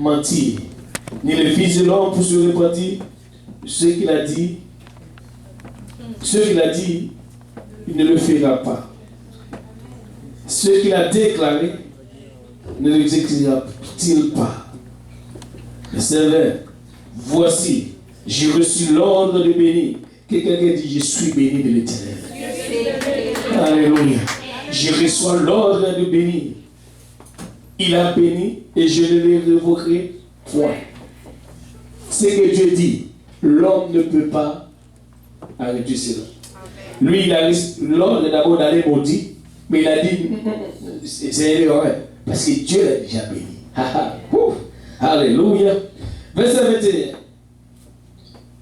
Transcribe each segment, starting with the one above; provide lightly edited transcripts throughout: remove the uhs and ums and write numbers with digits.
mentir, ni le Fils de l'homme pour se repentir. Ce qu'il a dit, il ne le fera pas. Ce qu'il a déclaré, ne l'exécutera-t-il pas. Verset 20. Voici, j'ai reçu l'ordre de bénir. Quelqu'un qui dit, je suis béni de l'Éternel. Alléluia. Je reçois l'ordre de bénir. Il a béni et je ne le révoquerai point. Ce que Dieu dit, l'homme ne peut pas arrêter cela. Lui, il a l'ordre d'abord d'aller maudire, mais il a dit, c'est l'erreur, parce que Dieu l'a déjà béni. Alléluia. Verset 21.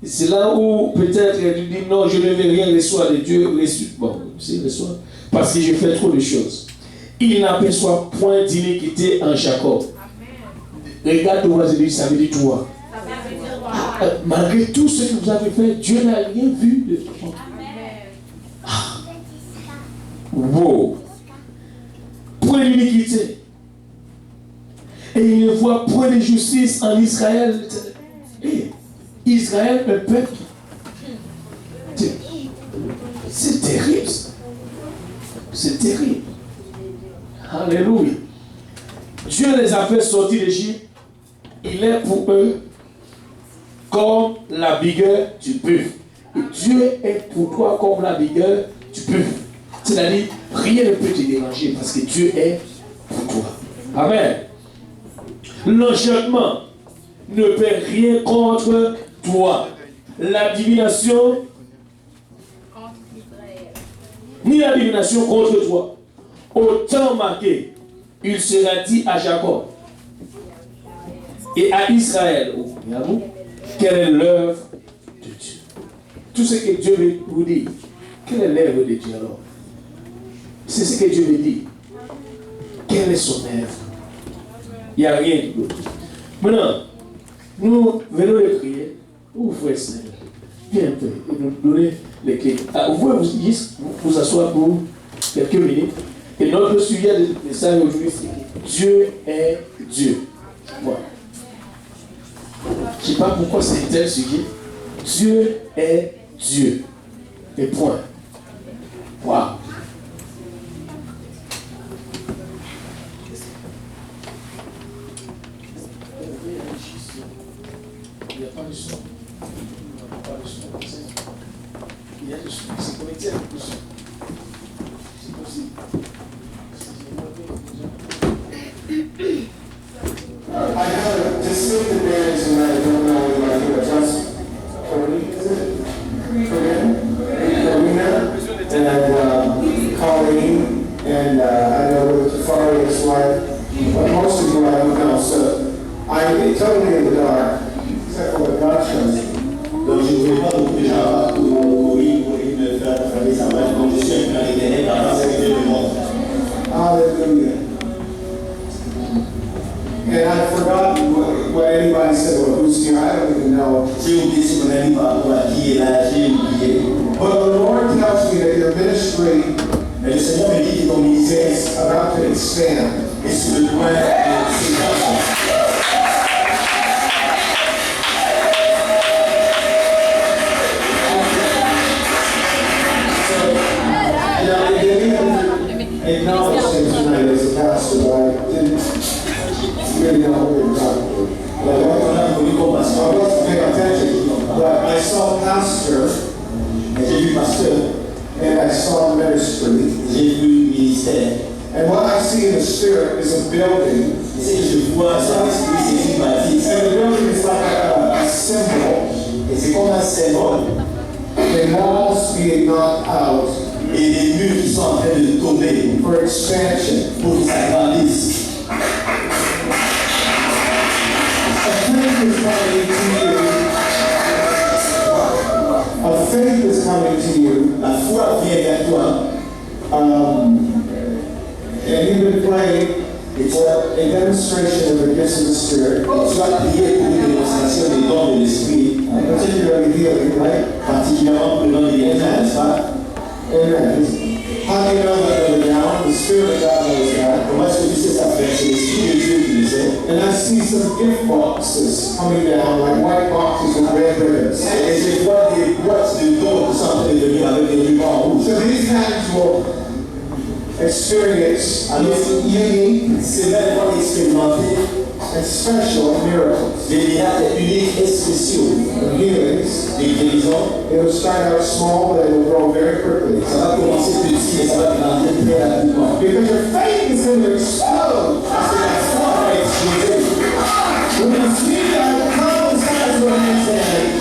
C'est là où peut-être tu dis, non, je ne vais rien recevoir de Dieu. Bon, c'est recevoir, parce que je fais trop de choses. Il n'aperçoit point d'iniquité en Jacob. Regarde où vas-y, ça veut dire toi. Malgré tout ce que vous avez fait, Dieu n'a rien vu de toi. Wow. Point d'iniquité. Et il ne voit point de justice en Israël. Et Israël, un peuple. C'est terrible. C'est terrible. Alléluia. Dieu les a fait sortir d'Égypte. Il est pour eux comme la vigueur du buffle. Et Dieu est pour toi comme la vigueur du buffle. C'est-à-dire, rien ne peut te déranger parce que Dieu est pour toi. Amen. L'enchantement ne peut rien contre toi. La divination, ni la divination contre toi. Au temps marqué, il sera dit à Jacob et à Israël, quelle est l'œuvre de Dieu. Tout ce que Dieu vous dit, quelle est l'œuvre de Dieu alors? C'est ce que Dieu veut dire. Quelle est son œuvre? Il n'y a rien d'autre. Maintenant, nous venons de prier. Vous frère Seigneur, viens un peu et nous donner les clés. Vous pouvez vous asseoir pour quelques minutes. Et notre sujet de message aujourd'hui, c'est Dieu est Dieu. Voilà. Je ne sais pas pourquoi c'est un tel sujet. Dieu est Dieu. Et point. Waouh. Il n'y a pas de son. Il n'y a pas de son. Il y a de son. C'est connecté avec le son. C'est possible. I have just seen the bands and I don't know if I can adjust. Is it? And Colleen, and I know what Tafari is like, but most of you I don't know, so I'm totally in the dark, except for what God shows me. Donc je ne voulais pas beaucoup de gens pour me faire travailler sa main, donc je suis un peu étonné par la sécurité du monde. Hallelujah. And I forgot what anybody said about who's here. I don't even know. But the Lord tells me that your ministry is about to expand. I acknowledge things tonight as a pastor, but I didn't really know what we were talking about. I wasn't paying attention, but I saw pastor, and I saw ministry. And what I see in the spirit is a building. And the building is like a symbol. The walls being knocked out. Et les murs qui sont en train de tomber for expansion, pour qu'ils s'agrandissent. A faith is coming to you. La foi vient vers toi. And you've been praying. It's a demonstration of the gifts of the Spirit. Tu as prié pour une démonstration des dons de l'Esprit. Particularly healing, right? Particulièrement pour le don de l'Esprit, n'est-ce pas? Amen. How do you know that they're down? The Spirit of God knows that. Comment est-ce que tu sais ça fait? C'est l'Esprit de Dieu qui le sait. And I see some gift boxes coming down, like white boxes with red ribbons. Et je vois des boîtes de dons qui sont en train de venir avec des rubans rouges. So these hands will experience unique Ces mêmes vont expérimenter and special miracles. des miracles uniques et spéciaux. And healings. Des guérisons. It'll start out small, but it will grow very quickly. Ça va commencer petit et ça va grandir très rapidement. Because your faith is going to explode. Parce que la foi va exploser. When you see that cloud the size of a man's hand,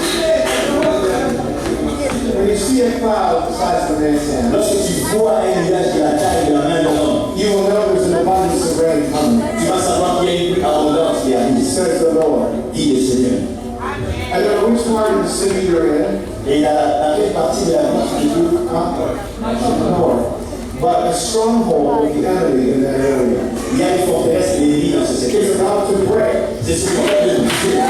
when you see a cloud the size of a man's hand, Lorsque tu vois un nuage de la taille de la main de l'homme, you will know there's an abundance of rain coming. tu vas savoir qu'il y a une abondance qui arrive. Says the Lord. Dit le Seigneur. I don't know which part of the city you're in, Et dans quelle partie de la vie tu vis? north, but a stronghold of the enemy in that area Il y a une forteresse de l'ennemi dans ce secteur. is about to break. C'est ce qu'on appelle le briser.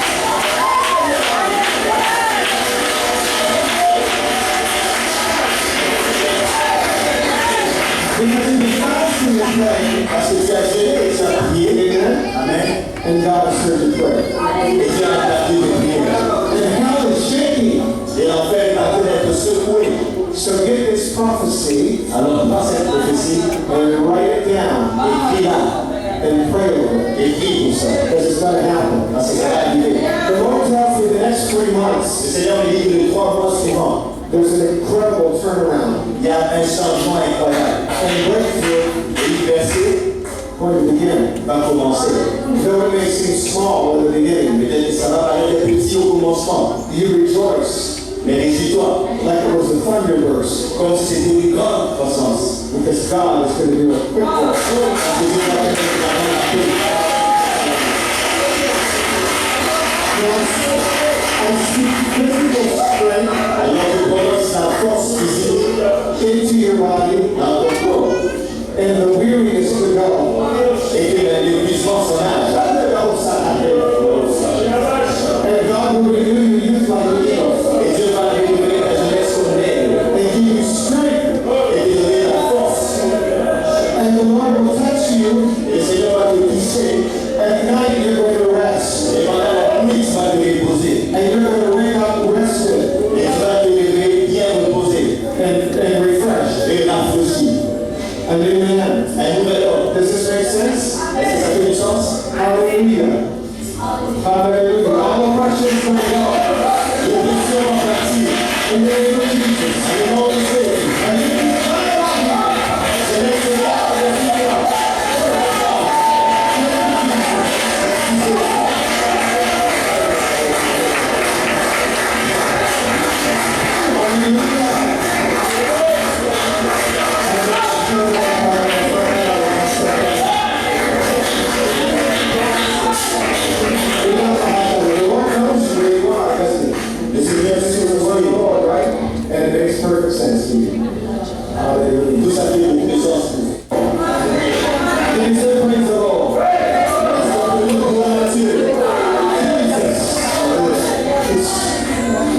Because you've been fasting and praying, Parce que tu as géré et tu as prié. Amen. and God has heard your prayer. Et Dieu a entendu tes prières. And hell is shaking. Et l'enfer est en train d'être secoué. So get this prophecy Alors prends cette prophétie, and write it down écris-la, and pray over it. écris tout ça. Because it's going to happen. Parce que ça va arriver. The Lord tells me the next 3 Le months, Seigneur me dit que les 3 mois suivants, there's an incredible turnaround il y a un changement incroyable. and breakthrough Et l'université going to begin. va commencer. Though it may seem small in the beginning, Peut-être que ça va paraître petit au commencement. you rejoice Mais réjouis-toi, like it was a thunder burst, comme si c'était une grande croissance. because God is going to do it quickly. Parce que Dieu va faire une grande chose. I speak physical strength Alors je prononce la force physique into your body dans ton corps. and the weariness to go. Et que l'épuisement s'en aille. And God will renew your youth like an eagle Et Dieu va récupérer ta jeunesse comme l'aigle. and give you strength. Et te donner la force. And the Lord will touch you. Et le Seigneur va te toucher. At night you're going to rest. Et pendant la nuit, tu vas te reposer. And you're going to wake up rested Et tu vas te réveiller bien reposé. and refreshed. Et rafraîchi. A new man. Un nouvel homme. Does this make sense? Est-ce que ça fait du sens? Hallelujah. Hallelujah. All oppression is going to go. L'oppression va partir. In the name of Jesus. Et le nom de Jésus. C'est le Seigneur qui a fait ça. The Lord knows where you are, doesn't he? Le Seigneur sait où Where tu you es. are, right? And it makes perfect sense to you. Hallelujah. Tout ça fait beaucoup de sens pour vous. Can you say praise the Lord?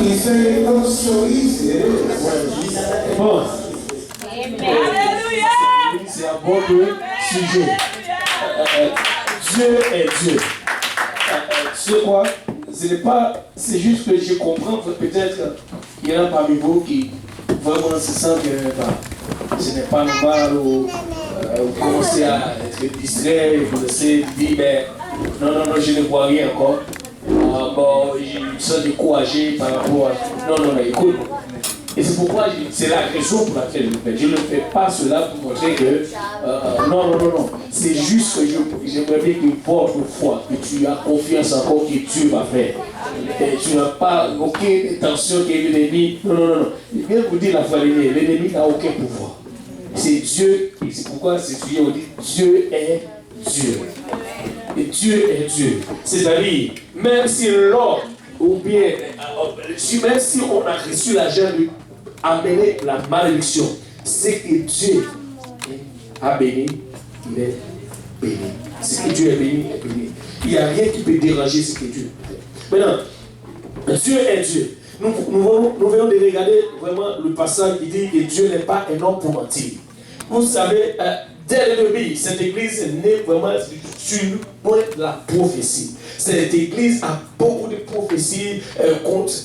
You say it looks so easy. It is. Bon, c'est un bon sujet. Dieu est Dieu. Tu sais quoi? C'est juste que je comprends que peut-être il y en a parmi vous qui vraiment se sentent que ce n'est pas normal ou vous commencez à être distrait, vous laissez dire non, je ne vois rien encore. Bon, je me sens découragé par rapport à. Non, écoute. Et c'est pourquoi c'est la raison pour laquelle je le fais. Je ne fais pas cela pour montrer que non. C'est juste que j'aimerais bien que votre foi, que tu as confiance encore que Dieu va faire. Et tu n'as pas aucune intention que l'ennemi. Non. Je viens vous dire la foi, l'ennemi n'a aucun pouvoir. C'est Dieu, et c'est pourquoi c'est Dieu, on dit Dieu est Dieu. Et Dieu est Dieu. C'est-à-dire, même si l'homme, ou bien, même si on a reçu l'argent de amener la malédiction, c'est que Dieu a béni, il est béni. Ce que Dieu est béni, est béni. Il n'y a rien qui peut déranger ce que Dieu fait. Maintenant, Dieu est Dieu. Nous venons de regarder vraiment le passage qui dit que Dieu n'est pas un homme pour mentir. Vous savez, dès le début, cette église est née vraiment sur le point de la prophétie. Cette église a beaucoup de prophéties.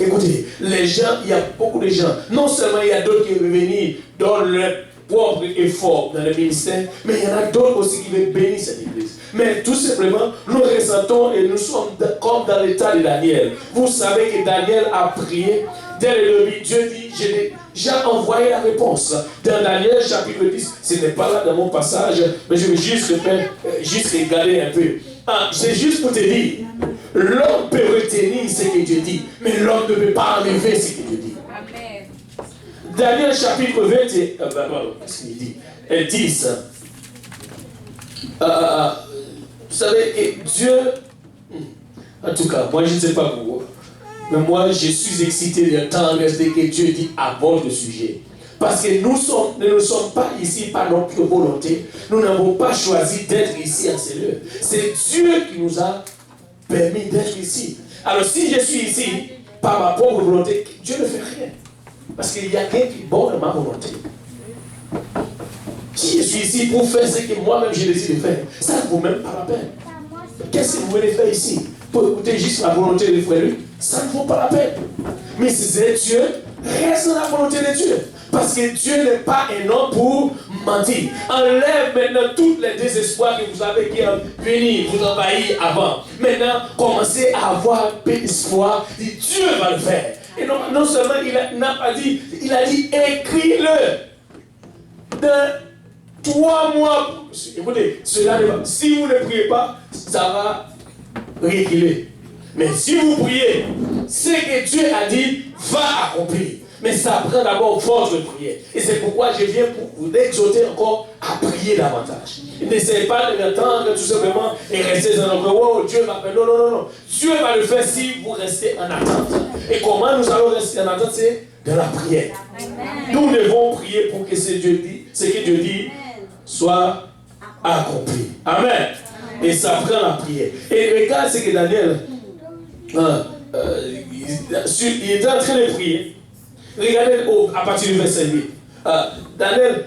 Écoutez, les gens, il y a beaucoup de gens. Non seulement il y a d'autres qui veulent venir dans leur propre effort dans le ministère, mais il y en a d'autres aussi qui veulent bénir cette église. Mais tout simplement, nous ressentons et nous sommes comme dans l'état de Daniel. Vous savez que Daniel a prié. Dès le début, Dieu dit, j'ai envoyé la réponse. Dans Daniel chapitre 10, ce n'est pas là dans mon passage, mais je vais juste regarder un peu. C'est juste pour te dire, l'homme peut retenir ce que Dieu dit, mais l'homme ne peut pas enlever ce que Dieu dit. Amen. Daniel chapitre 20, qu'est-ce qu'il dit? 10. Vous savez que Dieu, en tout cas, moi je ne sais pas pourquoi, mais moi je suis excité d'entendre ce que Dieu dit aborde le sujet. Parce que nous ne sommes pas ici par notre volonté. Nous n'avons pas choisi d'être ici à ce lieu. C'est Dieu qui nous a permis d'être ici. Alors si je suis ici par ma propre volonté, Dieu ne fait rien. Parce qu'il y a quelqu'un qui borne ma volonté. Si je suis ici pour faire ce que moi-même j'ai décidé de faire, ça ne vaut même pas la peine. Qu'est-ce que vous venez faire ici? Pour écouter juste la volonté de frère lui, ça ne vaut pas la peine. Mais si c'est Dieu, reste dans la volonté de Dieu. Parce que Dieu n'est pas un homme pour mentir. Enlève maintenant tous les désespoirs que vous avez qui ont venu vous envahir avant. Maintenant, commencez à avoir peu d'espoir. Dieu va le faire. Et non seulement il n'a pas dit, il a dit écris-le. Dans 3 mois. Écoutez, si vous ne priez pas, ça va reculer. Mais si vous priez, ce que Dieu a dit va accomplir. Mais ça prend d'abord force de prier. Et c'est pourquoi je viens pour vous exhorter encore à prier davantage. N'essayez pas de m'attendre tout simplement et rester dans notre oh Dieu m'appelle. Non, non, non, non. Dieu va le faire si vous restez en attente. Et comment nous allons rester en attente? C'est de la prière. Amen. Nous devons prier pour que ce que Dieu dit soit accompli. Amen. Amen. Et ça prend la prière. Et regarde ce que Daniel il était en train de prier. Regardez à partir du verset 8. Daniel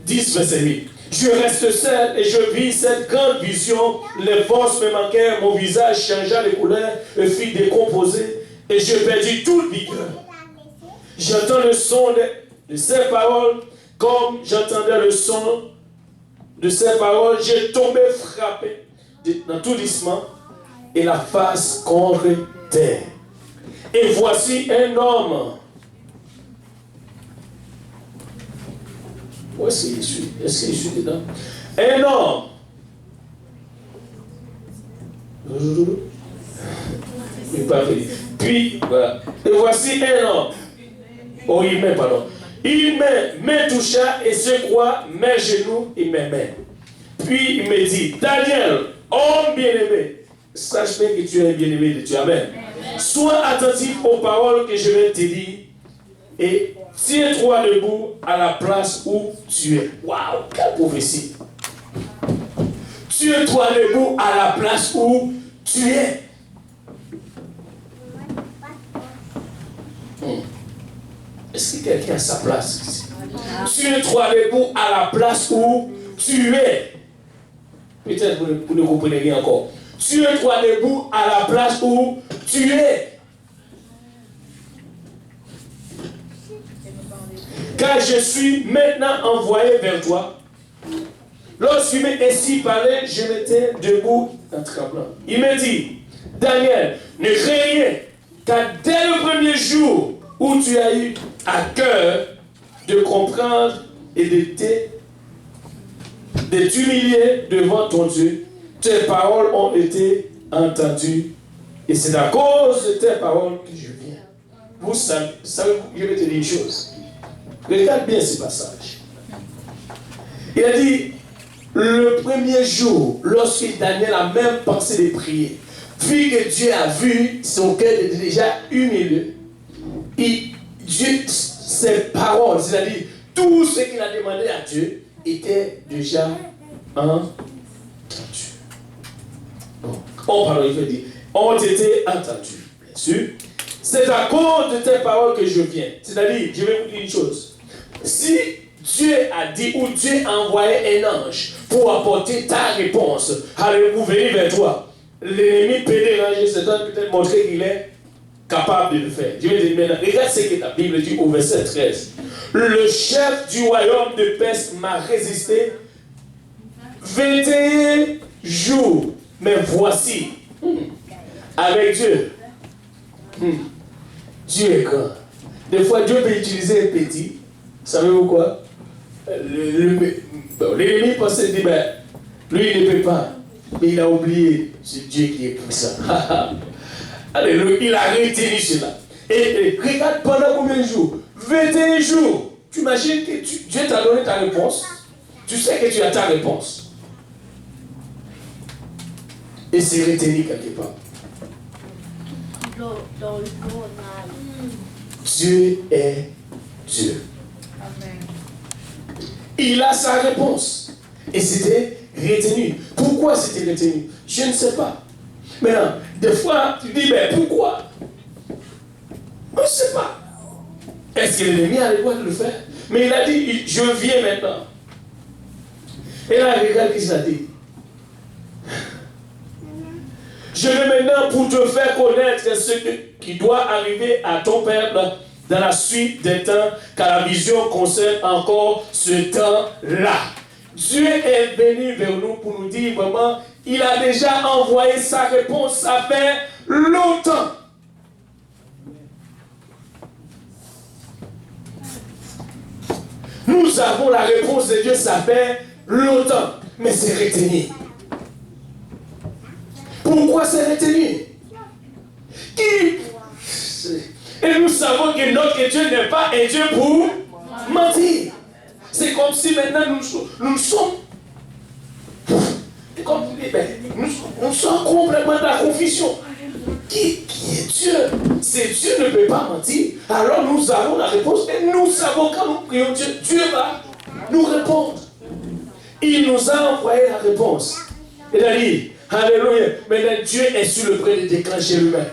10, verset 8. Je reste seul et je vis cette grande vision. Les forces me manquèrent, mon visage changea de couleur et fit décomposer et je perdis toute vigueur. J'entends le son de ces paroles comme j'entendais le son de ces paroles. J'ai tombé frappé dans tout doucement et la face contre terre. Et voici un homme. Où est-ce que je suis? Est-ce que je suis dedans? Un homme. Puis, voilà. Et voici un homme. Oh, il met, pardon. Il me toucha et secoua mes genoux et mes mains. Puis il me dit, Daniel, homme bien-aimé, sache bien que tu es bien-aimé de Dieu. Amen. Sois attentif aux paroles que je vais te dire et tiens-toi debout à la place où tu es. Waouh, quelle prophétie. Tiens-toi debout à la place où tu es. Est-ce que quelqu'un a sa place ici? Tiens-toi debout à la place où tu es. Peut-être vous ne comprenez rien encore. Tiens-toi debout à la place où tu es. Car je suis maintenant envoyé vers toi. Lorsqu'il m'a ainsi parlé, je m'étais debout en tremblant. Il m'a dit, Daniel, ne crains rien, car dès le premier jour où tu as eu à cœur de comprendre et de t'humilier devant ton Dieu, tes paroles ont été entendues. Et c'est à cause de tes paroles que je viens. Vous savez, je vais te dire une chose. Regarde bien ce passage. Il a dit, le premier jour, lorsque Daniel a même pensé de prier, vu que Dieu a vu son cœur était déjà humilié, Dieu, ses paroles, c'est-à-dire tout ce qu'il a demandé à Dieu, était déjà entendu. Il veut dire, ont été entendus, bien sûr. C'est à cause de tes paroles que je viens. C'est-à-dire, je vais vous dire une chose. Si Dieu a dit ou Dieu a envoyé un ange pour apporter ta réponse. Alléluia, pour venir vers toi. L'ennemi peut déranger cet homme, peut-être montrer qu'il est capable de le faire. Dieu dit maintenant, regarde ce que la Bible dit au verset 13. Le chef du royaume de Perse m'a résisté 21 jours. Mais voici, avec Dieu, Dieu est grand. Des fois, Dieu peut utiliser un petit. Savez-vous quoi? L'ennemi pensait dire, ben, lui il ne peut pas. Mais il a oublié, c'est Dieu qui est puissant. Alléluia, il a retenu cela. Et regarde pendant combien de jours? 21 jours. Tu imagines que Dieu t'a donné ta réponse. Tu sais que tu as ta réponse. Et c'est retenu quelque part. Dieu est Dieu. Amen. Il a sa réponse. Et c'était retenu. Pourquoi c'était retenu? Je ne sais pas. Maintenant, des fois, tu dis, mais pourquoi? On ne sait pas. Est-ce que l'ennemi a le droit de le faire? Mais il a dit, je viens maintenant. Et là, regarde ce qu'il a dit. Je viens maintenant pour te faire connaître ce qui doit arriver à ton peuple dans la suite des temps, car la vision concerne encore ce temps-là. Dieu est venu vers nous pour nous dire vraiment, il a déjà envoyé sa réponse, ça fait longtemps. Nous avons la réponse de Dieu, ça fait longtemps, mais c'est retenu. Pourquoi c'est retenu? Et nous savons que notre Dieu n'est pas un Dieu pour mentir. C'est comme si maintenant nous sommes comme, nous sommes complètement dans la confusion. Qui est Dieu? C'est Dieu ne peut pas mentir. Alors nous avons la réponse et nous savons quand nous prions Dieu, Dieu va nous répondre. Il nous a envoyé la réponse. Il a dit, alléluia, maintenant Dieu est sur le point de déclencher l'humain.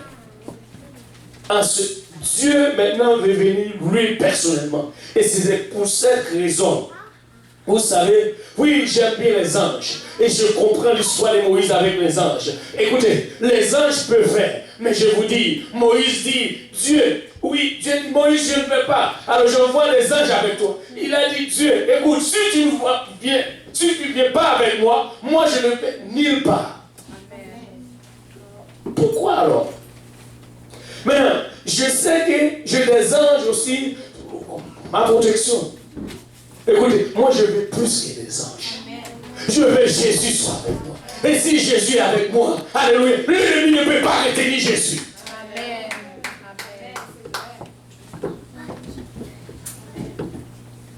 Dieu maintenant veut venir lui personnellement. Et c'est pour cette raison. Vous savez, oui, j'aime bien les anges. Et je comprends l'histoire de Moïse avec les anges. Écoutez, les anges peuvent faire. Mais je vous dis, Moïse dit, Dieu, oui, Dieu dit, Moïse, je ne peux pas. Alors j'envoie les anges avec toi. Il a dit, Dieu, écoute, si tu ne viens pas avec moi, moi je ne vais nulle part. Pourquoi alors? Maintenant, je sais que j'ai des anges aussi, ma protection. Écoutez, moi je veux plus que des anges. Je veux que Jésus soit avec moi. Et si Jésus est avec moi, alléluia, l'ennemi ne peut pas retenir Jésus. Amen.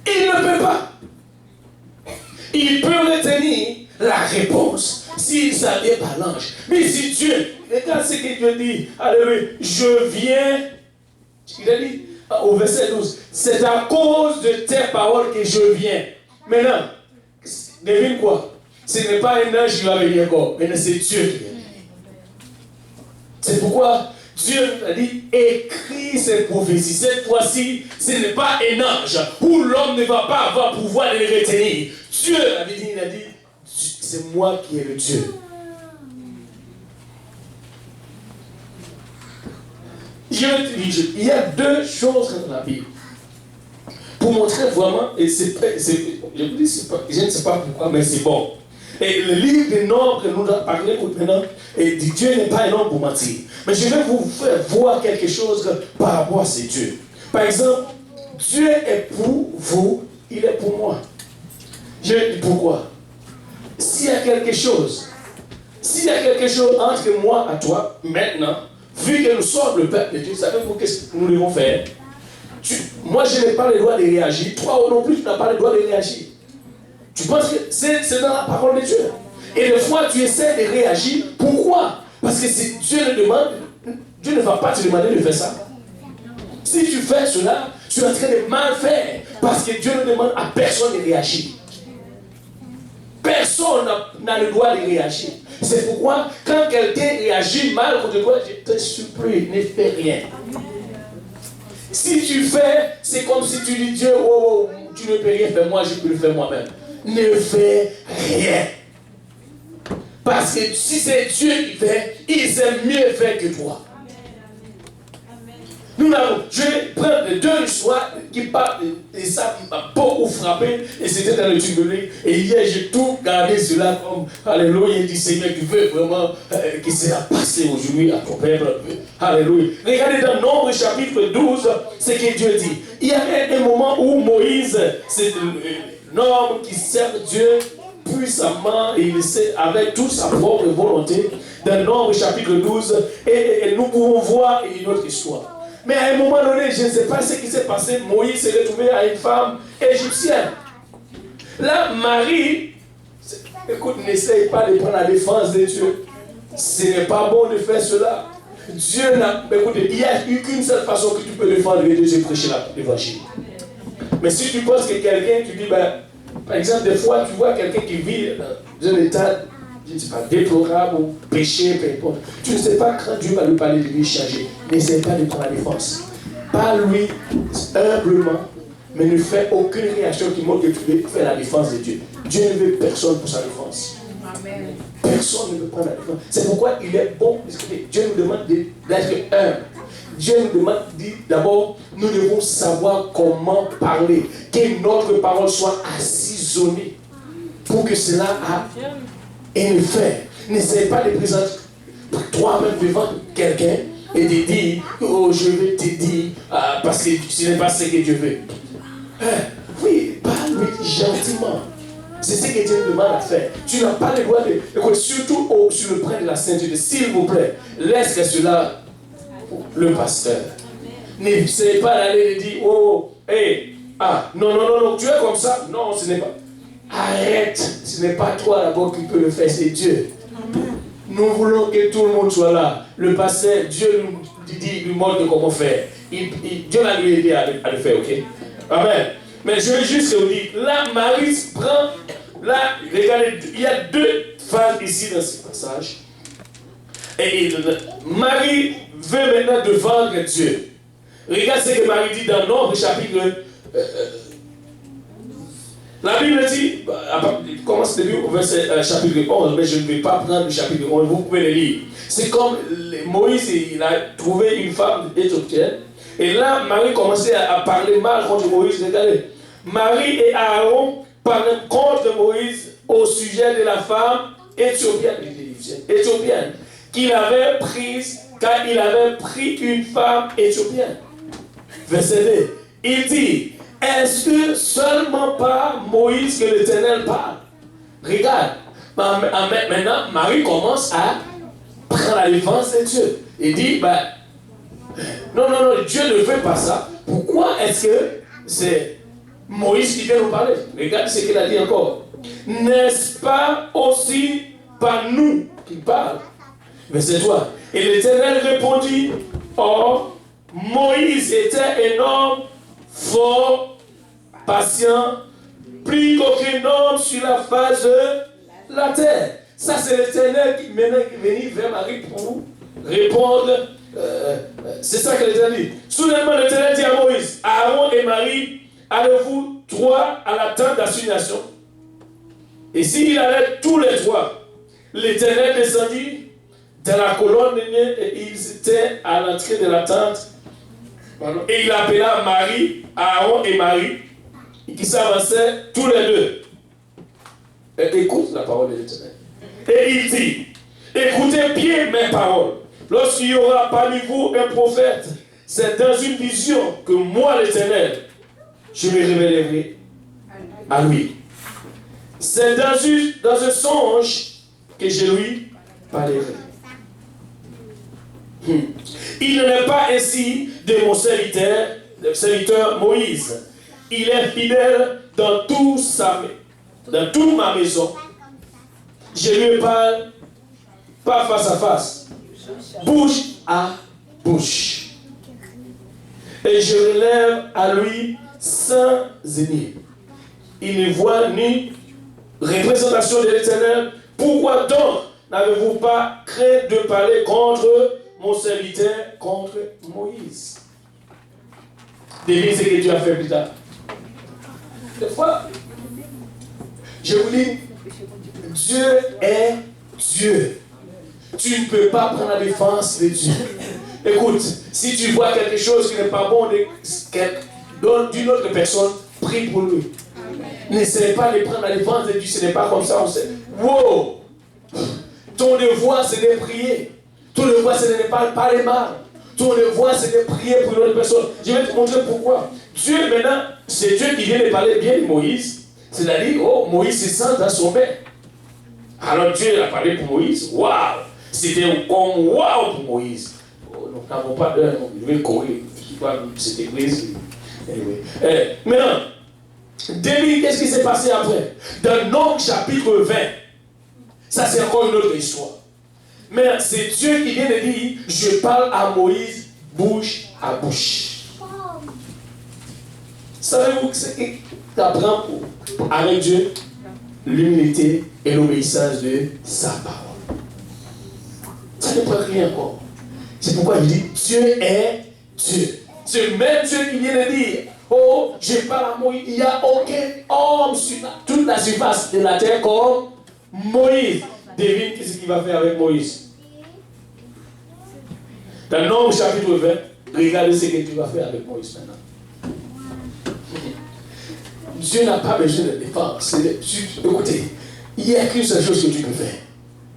Il ne peut pas. Il peut retenir la réponse s'il savait par l'ange. Mais si Dieu, regarde ce que Dieu dit, alléluia, je viens, il a dit au verset 12, c'est à cause de tes paroles que je viens. Maintenant, devine quoi? Ce n'est pas un ange qui va venir encore, mais c'est Dieu qui vient. C'est pourquoi Dieu a dit, écris cette prophétie. Cette fois-ci, ce n'est pas un ange où l'homme ne va pas avoir pouvoir de le retenir. Dieu avait dit, il a dit, c'est moi qui ai le Dieu. Il y a deux choses dans la Bible. Pour montrer vraiment, et je ne sais pas pourquoi, mais c'est bon. Et le livre des Nombres que nous avons parlé maintenant, et dit Dieu n'est pas un homme pour mentir. Mais je vais vous faire voir quelque chose par rapport à ces dieux. Par exemple, Dieu est pour vous, il est pour moi. Je dis pourquoi? S'il y a quelque chose entre moi et toi, maintenant, vu que nous sommes le peuple de Dieu, savez-vous qu'est-ce que nous devons faire? Moi, je n'ai pas le droit de réagir. Toi non plus, tu n'as pas le droit de réagir. Tu penses que c'est dans la parole de Dieu. Et des fois, tu essaies de réagir. Pourquoi? Parce que si Dieu le demande, Dieu ne va pas te demander de faire ça. Si tu fais cela, tu es en train de mal faire. Parce que Dieu ne demande à personne de réagir. Personne n'a le droit de réagir. C'est pourquoi, quand quelqu'un réagit mal contre toi, je te supplie, ne fais rien. Si tu fais, c'est comme si tu dis Dieu, oh, tu ne peux rien faire, moi je peux le faire moi-même. Ne fais rien. Parce que si c'est Dieu qui fait, il sait mieux faire que toi. Je vais prendre deux histoires qui parlent, et ça qui m'a beaucoup frappé, et c'était dans le Tumbelé. Et hier, j'ai tout gardé cela comme, alléluia, il dit Seigneur, tu veux vraiment que ça passe aujourd'hui à ton peuple. Alléluia. Regardez dans Nombre chapitre 12, ce que Dieu dit. Il y avait un moment où Moïse, c'est un homme qui sert Dieu puissamment, et il sait avec toute sa propre volonté, dans Nombre chapitre 12, et nous pouvons voir une autre histoire. Mais à un moment donné, je ne sais pas ce qui s'est passé, Moïse s'est retrouvé à une femme égyptienne. Là, Marie, écoute, n'essaye pas de prendre la défense de Dieu. Ce n'est pas bon de faire cela. Dieu n'a... Écoutez, il n'y a eu qu'une seule façon que tu peux défendre Dieu, c'est prêcher l'évangile. Mais si tu penses que quelqu'un, tu dis, par exemple, des fois, tu vois quelqu'un qui vit dans un état, je ne sais pas, déplorable ou péché, peu importe. Tu ne sais pas quand Dieu va lui parler de lui changer. N'essaie pas de prendre la défense. Parle-lui humblement, mais ne fais aucune réaction qui montre que tu veux faire la défense de Dieu. Dieu ne veut personne pour sa défense. Amen. Personne ne veut prendre la défense. C'est pourquoi il est bon, parce que Dieu nous demande d'être humble. Dieu nous demande d'abord, nous devons savoir comment parler, que notre parole soit assaisonnée pour que cela ait un effet. N'essaie pas de présenter toi-même devant quelqu'un et de dire, oh, je vais te dire, parce que ce n'est pas ce que Dieu veut. Oui, parle-lui gentiment. C'est ce que Dieu demande à faire. Tu n'as pas le droit de... Écoute, surtout sur le brin de la ceinture, s'il vous plaît, laisse cela le pasteur. N'essayez pas d'aller dire, oh, hey, non, tu es comme ça. Non, ce n'est pas. Arrête, ce n'est pas toi d'abord qui peux le faire, c'est Dieu. Nous voulons que tout le monde soit là. Le pasteur, Dieu nous montre comment faire. Dieu va nous aider à le faire, ok? Amen. Mais je veux juste vous dire, là, Marie prend, là, regardez, il y a deux femmes ici dans ce passage. Et Marie veut maintenant défendre Dieu. Regarde ce que Marie dit dans Nombre chapitre. La Bible dit, commence début au verset chapitre 11, mais je ne vais pas prendre le chapitre 11, vous pouvez le lire. C'est comme Moïse, il a trouvé une femme éthiopienne. Et là, Marie commençait à parler mal contre Moïse. Regardez, Marie et Aaron parlaient contre Moïse au sujet de la femme éthiopienne qu'il avait prise, car il avait pris une femme éthiopienne. Verset 2. Il dit, est-ce que seulement par Moïse que l'Éternel parle? Regarde, maintenant Marie commence à prendre la défense de Dieu. Il dit, non, Dieu ne veut pas ça. Pourquoi est-ce que c'est Moïse qui vient nous parler? Regarde ce qu'il a dit encore. N'est-ce pas aussi par nous qu'il parle? Verset 3. Et l'Éternel répondit, or, Moïse était un homme fort, patient, plus qu'aucun homme sur la face de la terre. Ça, c'est l'Éternel qui maintenant est venu vers Marie pour répondre. C'est ça que l'Éternel dit. Soudainement, l'Éternel dit à Moïse, Aaron et Marie, allez-vous trois à la tente d'assignation. Et s'il allait tous les trois, l'Éternel descendit dans la colonne et ils étaient à l'entrée de la tente. Et il appela Marie, Aaron et Marie, qui s'avançaient tous les deux. Et écoute la parole de l'Éternel. Et il dit, écoutez bien mes paroles. Lorsqu'il y aura parmi vous un prophète, c'est dans une vision que moi, l'Éternel, je me révélerai à lui. C'est dans un songe que je lui parlerai. Il n'en est pas ainsi de mon serviteur Moïse. Il est fidèle dans toute ma maison. Je lui parle pas face à face, bouche à bouche. Et je relève à lui sans ennemi. Il ne voit ni représentation de l'Éternel. Pourquoi donc n'avez-vous pas craint de parler contre mon serviteur, contre Moïse? Devine ce que Dieu a fait plus tard. Des fois, je vous dis, Dieu est Dieu. Tu ne peux pas prendre la défense de Dieu. Écoute, si tu vois quelque chose qui n'est pas bon d'une autre personne, prie pour lui. N'essaie pas de prendre la défense de Dieu, ce n'est pas comme ça. On sait. Wow! Ton devoir, c'est de prier. Ton devoir, c'est de ne pas parler mal. Ton devoir, c'est de prier pour une autre personne. Je vais te montrer pourquoi. Dieu, maintenant, c'est Dieu qui vient de parler bien de Moïse. C'est-à-dire, oh, Moïse se sent dans son bain. Alors Dieu a parlé pour Moïse. Waouh! C'était comme waouh pour Moïse. Oh, nous n'avons pas d'heure, je vais courir. Je ne sais pas cette église. Anyway. Maintenant, devine qu'est-ce qui s'est passé après. Dans Nombre chapitre 20, ça c'est encore une autre histoire. Mais c'est Dieu qui vient de dire, je parle à Moïse bouche à bouche. Savez-vous ce qui t'apprend avec Dieu? L'humilité et l'obéissance de sa parole. Ça ne prend rien encore. C'est pourquoi il dit, Dieu est Dieu. C'est même Dieu qui vient de dire, oh, je parle à Moïse, il n'y a aucun homme sur toute la surface de la terre comme Moïse. Devine qu'est-ce qu'il va faire avec Moïse. Dans Nombre chapitre 20, regardez ce que tu vas faire avec Moïse maintenant. Dieu n'a pas besoin de défense. Écoutez, il n'y a qu'une seule chose que tu peux faire.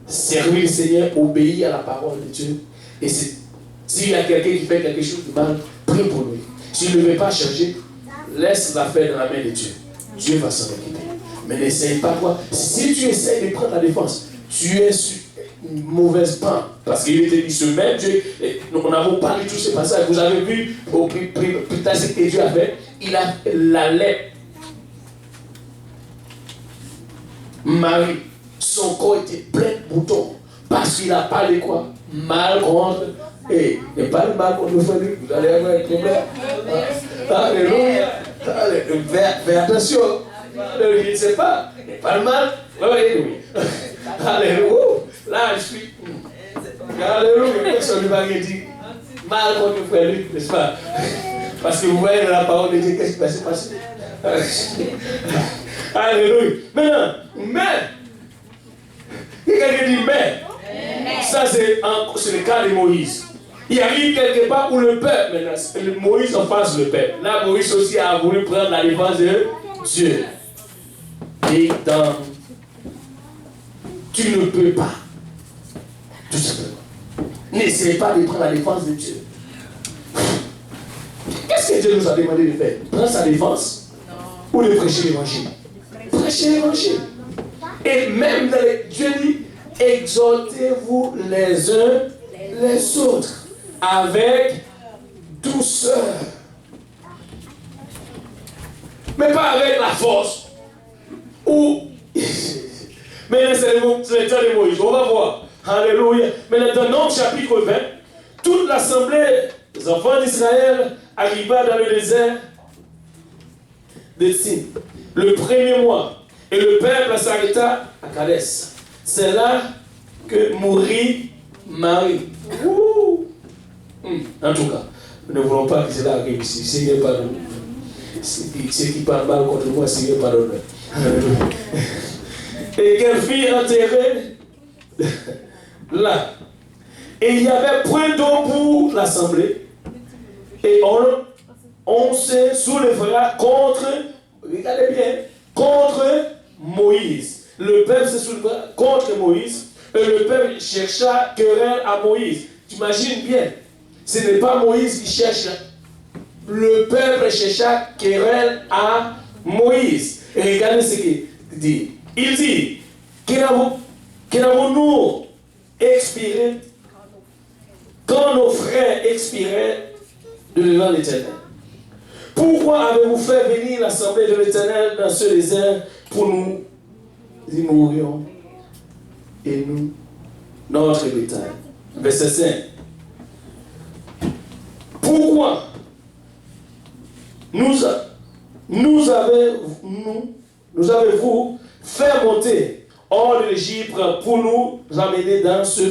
Servir le Seigneur, obéir à la parole de Dieu. Et s'il y a quelqu'un qui fait quelque chose de mal, prie pour lui. S'il ne veut pas changer, laisse l'affaire dans la main de Dieu. Dieu va s'en occuper. Mais n'essaye pas quoi. Si tu essayes de prendre la défense, tu es sur une mauvaise pente. Parce qu'il était dit, ce même Dieu, nous n'avons pas lu tous ces passages. Vous avez vu, plus tard, ce que Dieu a fait. Il a la lèpre. Marie, son corps était plein de boutons. Parce qu'il a parlé quoi? Mal contre. Et ne parle mal contre le frère, vous allez avoir un problème. Alléluia. Fais attention. Je ne sais pas. Ne parle mal. Alléluia. Alléluia. Là, je suis. Alléluia. Personne ne va dire mal contre le frère, n'est-ce pas? Parce que vous voyez dans la parole de Dieu, qu'est-ce qui va se passer? Alléluia. Maintenant, mais, quelqu'un dit mais, ça c'est le cas de Moïse. Il arrive quelque part où le peuple, maintenant, Moïse en face le peuple. Là, Moïse aussi a voulu prendre la défense de Dieu. Et tu ne peux pas, tout simplement. N'essaie pas de prendre la défense de Dieu. Qu'est-ce que Dieu nous a demandé de faire? Prendre sa défense ou de prêcher l'évangile? Prêcher l'évangile. Et même dans Dieu dit, exhortez-vous les uns les autres avec douceur. Mais pas avec la force. Ou mais c'est le temps de Moïse. On va voir. Alléluia. Mais dans Nombre chapitre 20, toute l'assemblée des enfants d'Israël arriva dans le désert de Sin le premier mois. Et le peuple s'arrêta à Kadès. C'est là que mourut Marie. En tout cas, nous ne voulons pas que cela arrive ici. Seigneur, pardonne. Ceux qui parlent mal contre moi, Seigneur, pardonne. Et qu'elle fut enterrée là. Et il n'y avait point d'eau pour l'assemblée. Et on se soulèvera contre, regardez bien, contre Moïse. Le peuple se soulèvera contre Moïse. Et le peuple chercha querelle à Moïse. Tu imagines bien, ce n'est pas Moïse qui cherche. Le peuple chercha querelle à Moïse. Et regardez ce qu'il dit. Il dit, qu'avons-nous expiré quand nos frères expiraient de devant l'Éternel? Pourquoi avez-vous fait venir l'assemblée de l'Éternel dans ce désert pour nous y mourions et nous, notre bétail? Verset 5. Pourquoi nous avez-vous fait monter hors de l'Égypte pour nous amener dans ce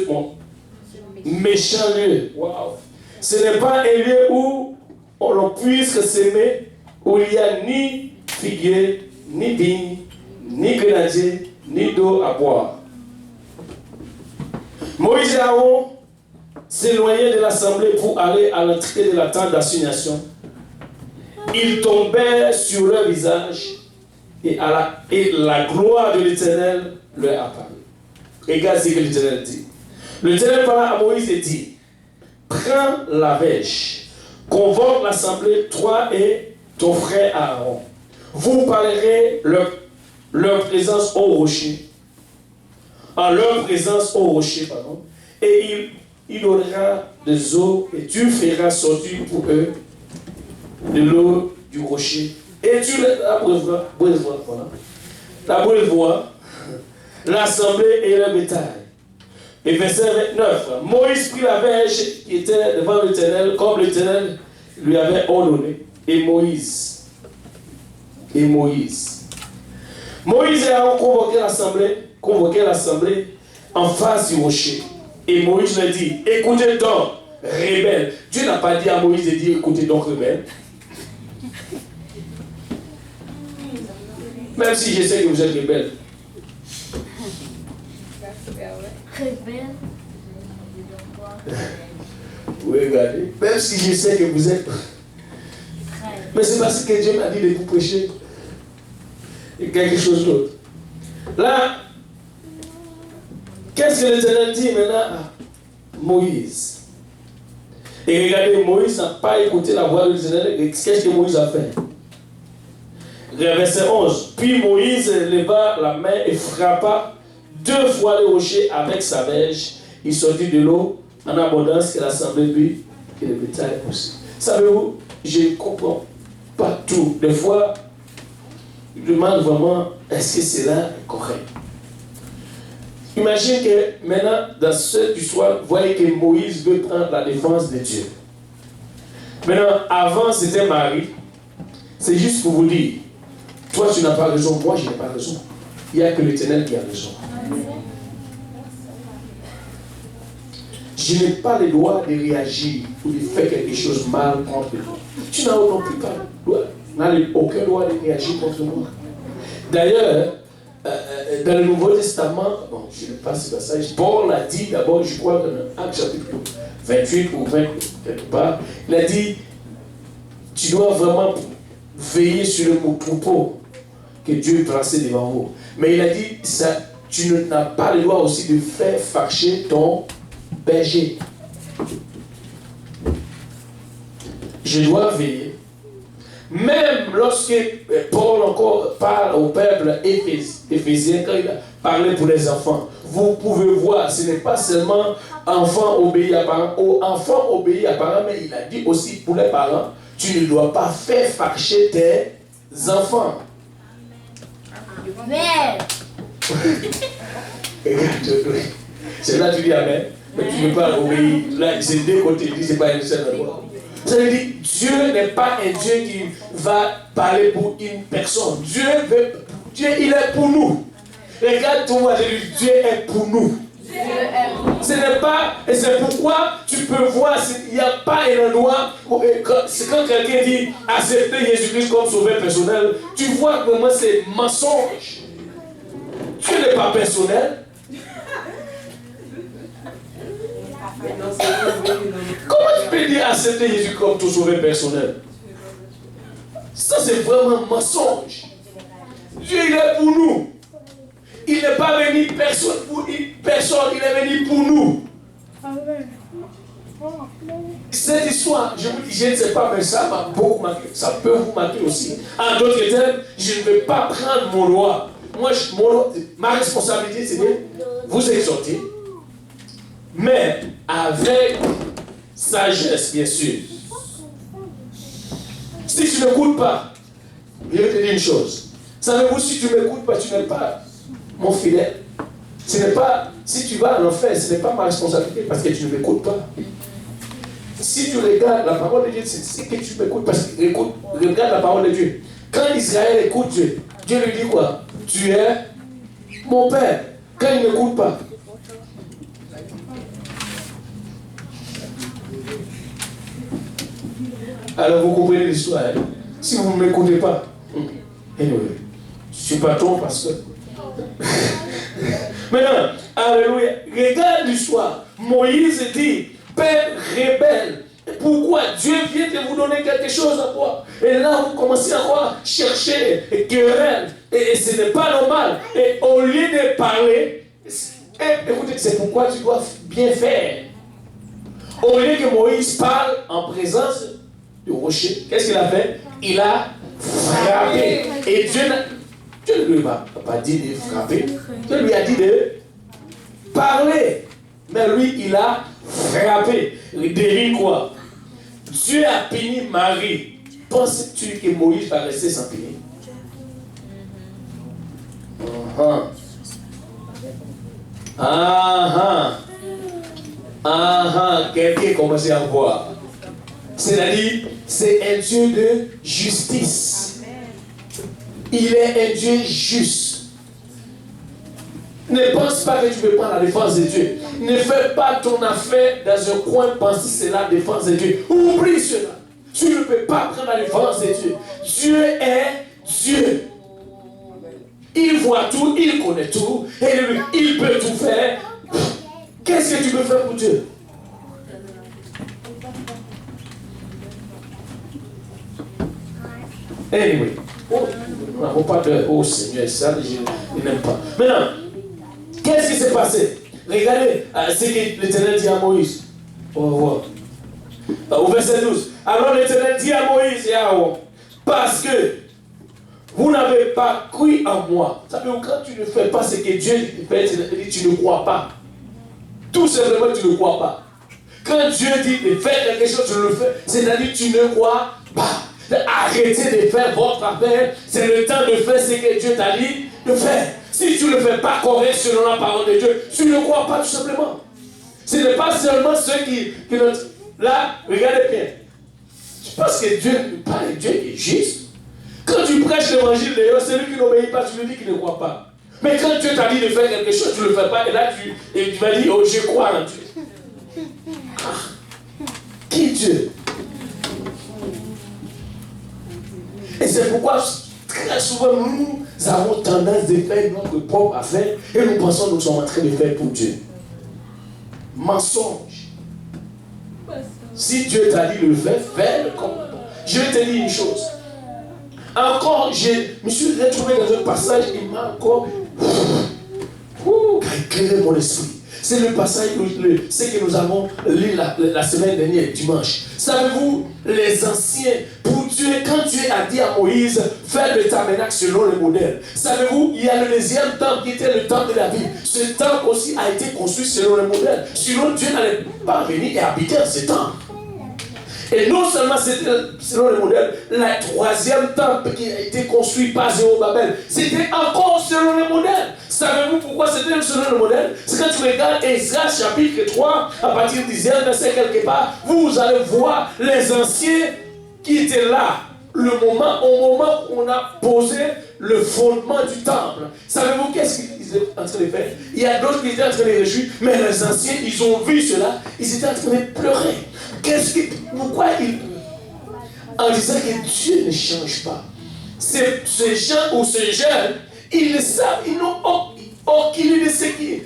méchant lieu? Wow. Ce n'est pas un lieu où on ne puisse s'aimer où il n'y a ni figuier, ni vigne, ni grenadier, ni d'eau à boire. Moïse et Aaron s'éloignaient de l'assemblée pour aller à l'entrée de la tente d'assignation. Ils tombèrent sur leur visage et la gloire de l'Éternel leur apparut. Regarde ce que l'Éternel dit. L'Éternel parla à Moïse et dit: prends la bêche, convoque l'assemblée, toi et ton frère Aaron. Vous parlerez leur présence au rocher, en leur présence au rocher, et il aura des eaux, et tu feras sortir pour eux de l'eau du rocher, et tu la breuveras, l'assemblée et le bétail. Et verset 29, Moïse prit la bêche qui était devant l'Éternel, comme l'Éternel lui avait ordonné, et Moïse et Aaron convoquaient l'assemblée en face du rocher. Et Moïse leur dit: écoutez donc, rebelles. Dieu n'a pas dit à Moïse de dire: écoutez donc, rebelles. Même si je sais que vous êtes rebelles. Rebelle. Oui, regardez. Même si je sais que vous êtes. Mais c'est parce que Dieu m'a dit de vous prêcher et quelque chose d'autre. Là, qu'est-ce que l'Éternel dit maintenant à Moïse? Et regardez, Moïse n'a pas écouté la voix de l'Éternel. Qu'est-ce que Moïse a fait? Verset 11. Puis Moïse leva la main et frappa 2 fois le rocher avec sa bêche. Il sortit de l'eau en abondance, que l'assemblée lui et le bétail aussi. Savez-vous, je ne comprends pas tout. Des fois, je demande vraiment, est-ce que cela est correct? Imagine que maintenant, dans cette histoire, vous voyez que Moïse veut prendre la défense de Dieu. Maintenant, avant, c'était Marie. C'est juste pour vous dire, toi, tu n'as pas raison, moi, je n'ai pas raison. Il n'y a que l'Éternel qui a raison. Je n'ai pas le droit de réagir ou de faire quelque chose mal contre toi. Tu n'as non plus pas aucun droit de réagir contre moi. D'ailleurs, dans le Nouveau Testament, bon, je ne passe pas ça, Paul a dit d'abord, je crois dans Actes chapitre 28 ou 20, quelque part, il a dit: tu dois vraiment veiller sur le troupeau que Dieu a placé devant vous. Mais il a dit, ça, tu n'as pas le droit aussi de faire fâcher ton berger. Je dois veiller. Même lorsque Paul encore parle au peuple éphésien, quand il a parlé pour les enfants, vous pouvez voir, ce n'est pas seulement enfant obéi à parents, enfant obéi à parents, mais il a dit aussi pour les parents, tu ne dois pas faire fâcher tes enfants. Mais c'est là que tu dis amen, mais tu ne veux pas obéir. Là, c'est deux côtés, c'est pas une seule loi. Ça veut dire Dieu n'est pas un Dieu qui va parler pour une personne. Dieu, il est pour nous. Regarde tout moi, Dieu est pour nous. Ce n'est pas, et c'est pourquoi tu peux voir, il n'y a pas un endroit, c'est quand quelqu'un dit accepter Jésus-Christ comme sauveur personnel, tu vois vraiment c'est mensonge. Dieu n'est pas personnel. Comment tu peux dire accepter Jésus comme ton sauveur personnel? Ça c'est vraiment mensonge. Dieu il est pour nous. Il n'est pas venu personne pour personne, il est venu pour nous. Cette histoire, je ne sais pas, mais ça m'a beaucoup marqué. Ça peut vous marquer aussi. En d'autres termes, je ne vais pas prendre mon loi. Moi, ma responsabilité, c'est de vous exhorter, mais avec sagesse, bien sûr. Si tu ne m'écoutes pas, je vais te dire une chose. Savez-vous, si tu ne m'écoutes pas, tu n'es pas mon fidèle. Ce n'est pas, si tu vas en enfer, ce n'est pas ma responsabilité parce que tu ne m'écoutes pas. Si tu regardes la parole de Dieu, c'est que tu m'écoutes parce que regarde la parole de Dieu. Quand Israël écoute Dieu, Dieu lui dit quoi? Tu es mon père. Quand il n'écoute pas. Alors vous comprenez l'histoire. Hein? Si vous ne m'écoutez pas, anyway, je suis pas trop parce que. Maintenant, alléluia, regarde l'histoire. Moïse dit, Père rebelle, pourquoi Dieu vient de vous donner quelque chose à boire? Et là, vous commencez à voir, chercher, querelle, et ce n'est pas normal. Et au lieu de parler, écoutez, c'est pourquoi tu dois bien faire. Au lieu que Moïse parle en présence du rocher, qu'est-ce qu'il a fait? Il a frappé. Et Dieu ne lui a pas dit de frapper. Dieu lui a dit de parler. Mais lui, il a frappé. Devine quoi? Dieu a puni Marie. Penses-tu que Moïse va rester sans punir? Quelqu'un commence à voir. C'est-à-dire, c'est un Dieu de justice. Il est un Dieu juste. Ne pense pas que tu peux prendre la défense de Dieu. Ne fais pas ton affaire dans un coin, penser que c'est la défense de Dieu. Oublie cela. Tu ne peux pas prendre la défense de Dieu. Dieu est Dieu. Il voit tout, il connaît tout, et lui, il peut tout faire. Qu'est-ce que tu peux faire pour Dieu? Anyway, nous n'avons pas de oh Seigneur, ça, je n'aime pas. Maintenant, qu'est-ce qui s'est passé? Regardez ce que l'Éternel dit à Moïse. On va voir. Au verset 12. Alors l'Éternel dit à Moïse et à Aaron, parce que vous n'avez pas cru en moi. Ça veut dire quand tu ne fais pas ce que Dieu fait, tu ne crois pas. Tout simplement, tu ne crois pas. Quand Dieu dit de faire quelque chose, tu le fais. C'est-à-dire que tu ne crois pas. Arrêtez de faire votre affaire. C'est le temps de faire ce que Dieu t'a dit de faire. Si tu ne le fais pas correct selon la parole de Dieu, tu ne crois pas tout simplement. Ce n'est pas seulement ceux qui là, regardez bien. Je pense que Dieu est juste. Quand tu prêches l'évangile d'ailleurs, celui qui n'obéit pas, tu lui dis qu'il ne croit pas. Mais quand Dieu t'a dit de faire quelque chose, tu ne le fais pas, et là tu vas dire, oh, je crois en Dieu. Qui Dieu? Et c'est pourquoi très souvent nous avons tendance de faire notre propre affaire et nous pensons que nous sommes en train de faire pour Dieu. Mensonge. Si Dieu t'a dit de le faire, fais-le comme. Je vais te dire une chose. Encore, je me suis retrouvé dans un passage qui m'a encore éclairé mon esprit. C'est le passage, ce que nous avons lu la semaine dernière, dimanche. Savez-vous, les anciens, pour Dieu, quand Dieu a dit à Moïse, fais le tabernacle selon le modèle. Savez-vous, il y a le deuxième temple qui était le temple de la ville. Ce temple aussi a été construit selon le modèle. Sinon, Dieu n'allait pas venir et habiter dans ce temple. Et non seulement c'était selon le modèle, la troisième temple qui a été construit par Zérubabel, c'était encore selon le modèle. Savez-vous pourquoi c'était selon le modèle? C'est quand tu regardes Ezra chapitre 3, à partir du 10e verset quelque part, vous allez voir les anciens qui étaient là, au moment où on a posé le fondement du temple. Savez-vous qu'est-ce qu'ils étaient en train de faire? Il y a d'autres qui étaient en train de réjouir, mais les anciens, ils ont vu cela, ils étaient en train de pleurer. Pourquoi en disant que Dieu ne change pas? Ces gens ou ces jeunes, ils le savent, ils n'ont aucune idée de ce qui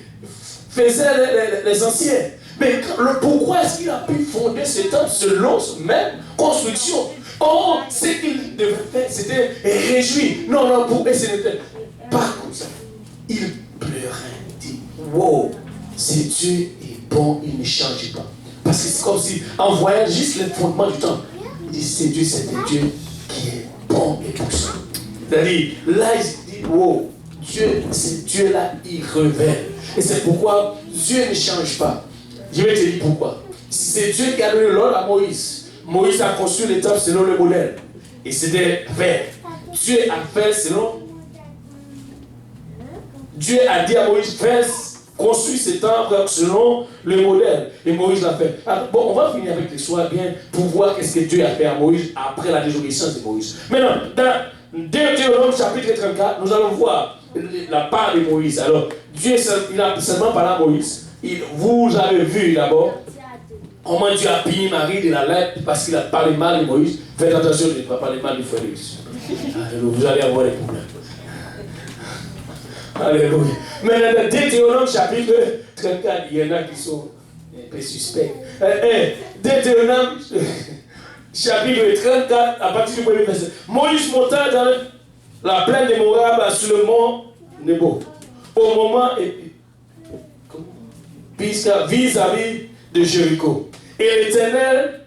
faisaient les anciens. Mais pourquoi est-ce qu'il a pu fonder ce temple selon cette même construction? Or, ce qu'il devait faire, c'était réjouir. Non, pour eux, ce n'était pas comme ça. Il pleurait, il dit, wow, c'est Dieu est bon, il ne change pas. Parce que c'est comme si, en voyant juste le fondement du temple, il dit, c'est Dieu qui est bon et puissant. C'est-à-dire, là, il dit, wow, Dieu, c'est Dieu là, il révèle. Et c'est pourquoi Dieu ne change pas. Je vais te dire pourquoi. C'est Dieu qui a donné l'ordre à Moïse. Moïse a construit le temple selon le modèle. Et c'était fait. Dieu a fait selon. Dieu a dit à Moïse, construis ce temple selon le modèle. Et Moïse l'a fait. Alors, bon, on va finir avec l'histoire bien pour voir qu'est-ce que Dieu a fait à Moïse après la désobéissance de Moïse. Maintenant, dans Deutéronome chapitre 34, nous allons voir la part de Moïse. Alors, Dieu, il a seulement parlé à Moïse. Vous avez vu d'abord Comment Dieu a puni Marie de la lettre parce qu'il a parlé mal de Moïse. Faites attention, il ne va pas parler mal du frère Moïse. Vous allez avoir des problèmes. Alléluia. Mais dans le Deutéronome chapitre 34, il y en a qui sont un peu suspects. Deutéronome chapitre 34, à partir du premier verset. Moïse monta dans la plaine de Moab sur le mont Nebo. Au moment vis-à-vis de Jéricho. Et l'Éternel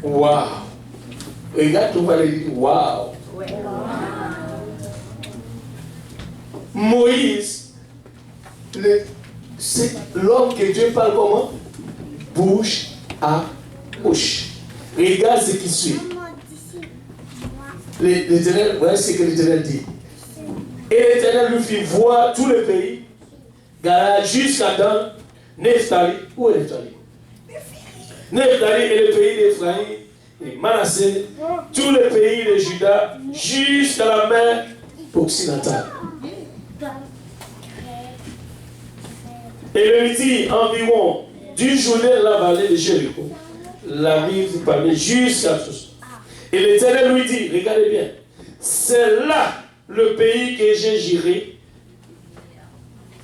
waouh. Regarde, tout va le dire waouh. Moïse, c'est l'homme que Dieu parle comment? Bouche à bouche. Regarde ce qui suit. L'Éternel, voilà ce que l'Éternel dit. Et l'Éternel lui fit voir tout le pays, Galaad jusqu'à Dan, Nephtali. Où est Nephtali? Nephtali est le pays d'Ephraïm et Manassé, tout le pays de Juda, jusqu'à la mer occidentale. Et le dit environ du Jourdain la vallée de Jéricho, la rive parmi jusqu'à tous. Et l'Éternel lui dit, regardez bien, c'est là le pays que j'ai juré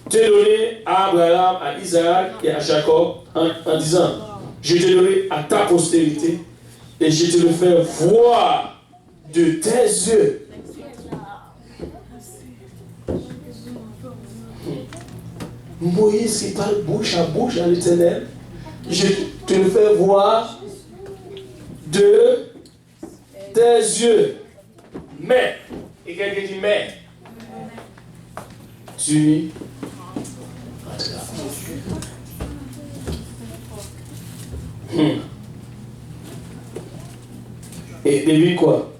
te donner à Abraham, à Isaac et à Jacob en disant, je te donnerai à ta postérité et je te le fais voir de tes yeux. Moïse qui parle bouche à bouche à l'Éternel, je te le fais voir de tes yeux. Mais, et quelqu'un dit mais, tu et devine quoi?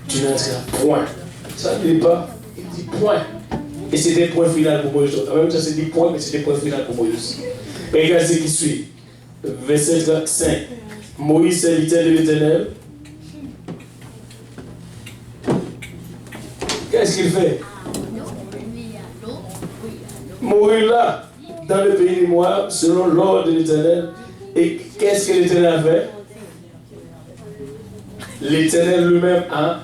Tu n'entreras point. Ça ne dit pas, il dit point. Et c'était point final pour Moïse. En même temps, c'est dit point, mais c'était point final pour Moïse. Et regarde ce qui suit. Verset 5. Moïse, serviteur de l'Éternel. Qu'est-ce qu'il fait? Mourir là, dans le pays de Moab, selon l'ordre de l'Éternel. Et qu'est-ce que l'Éternel a fait? L'Éternel lui-même a